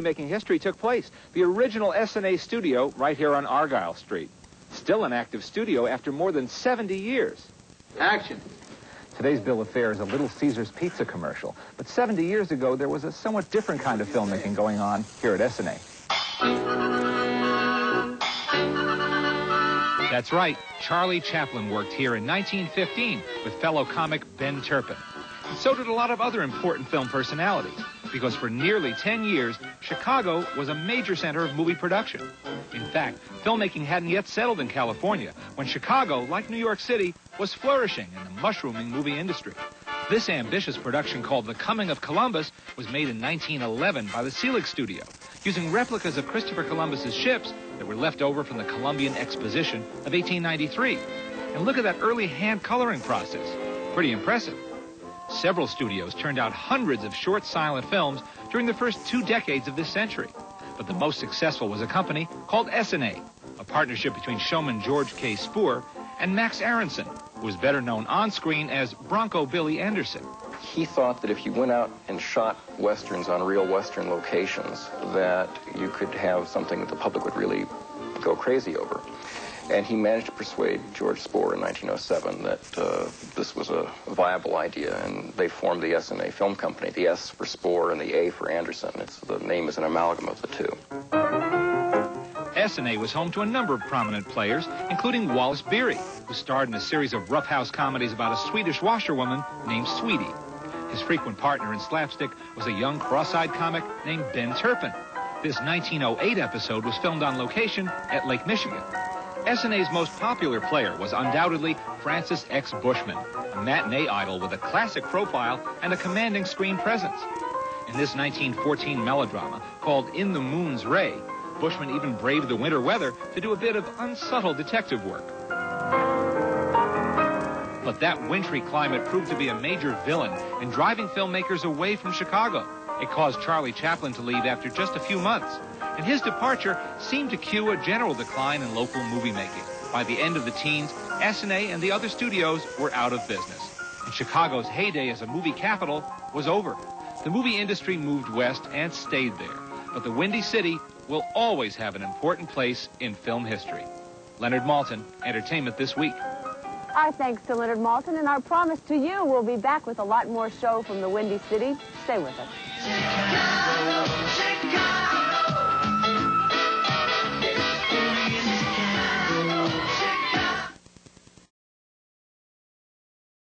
movie-making history took place. The original Essanay Studio right here on Argyle Street. Still an active studio after more than 70 years. Action. Today's bill of fare is a Little Caesars pizza commercial. But 70 years ago, there was a somewhat different kind of filmmaking going on here at Essanay. That's right. Charlie Chaplin worked here in 1915 with fellow comic Ben Turpin. And so did a lot of other important film personalities, because for nearly 10 years, Chicago was a major center of movie production. In fact, filmmaking hadn't yet settled in California when Chicago, like New York City, was flourishing in the mushrooming movie industry. This ambitious production called The Coming of Columbus was made in 1911 by the Selig Studio, using replicas of Christopher Columbus's ships that were left over from the Columbian Exposition of 1893. And look at that early hand coloring process. Pretty impressive. Several studios turned out hundreds of short silent films during the first 2 decades of this century. But the most successful was a company called Essanay, a partnership between showman George Spoor and Max Aronson, who was better known on screen as Bronco Billy Anderson. He thought that if you went out and shot westerns on real western locations, that you could have something that the public would really go crazy over. And he managed to persuade George Spoor in 1907 that this was a viable idea, and they formed the Essanay Film Company. The S for Spoor and the A for Anderson. The name is an amalgam of the two. Essanay was home to a number of prominent players, including Wallace Beery, who starred in a series of roughhouse comedies about a Swedish washerwoman named Sweedie. His frequent partner in slapstick was a young cross-eyed comic named Ben Turpin. This 1908 episode was filmed on location at Lake Michigan. Essanay's most popular player was undoubtedly Francis X. Bushman, a matinee idol with a classic profile and a commanding screen presence. In this 1914 melodrama called In the Moon's Ray, Bushman even braved the winter weather to do a bit of unsubtle detective work. But that wintry climate proved to be a major villain in driving filmmakers away from Chicago. It caused Charlie Chaplin to leave after just a few months, and his departure seemed to cue a general decline in local movie making. By the end of the teens, Essanay and the other studios were out of business, and Chicago's heyday as a movie capital was over. The movie industry moved west and stayed there, but the Windy City will always have an important place in film history. Leonard Maltin, Entertainment This Week. Our thanks to Leonard Maltin, and our promise to you, we'll be back with a lot more show from the Windy City. Stay with us.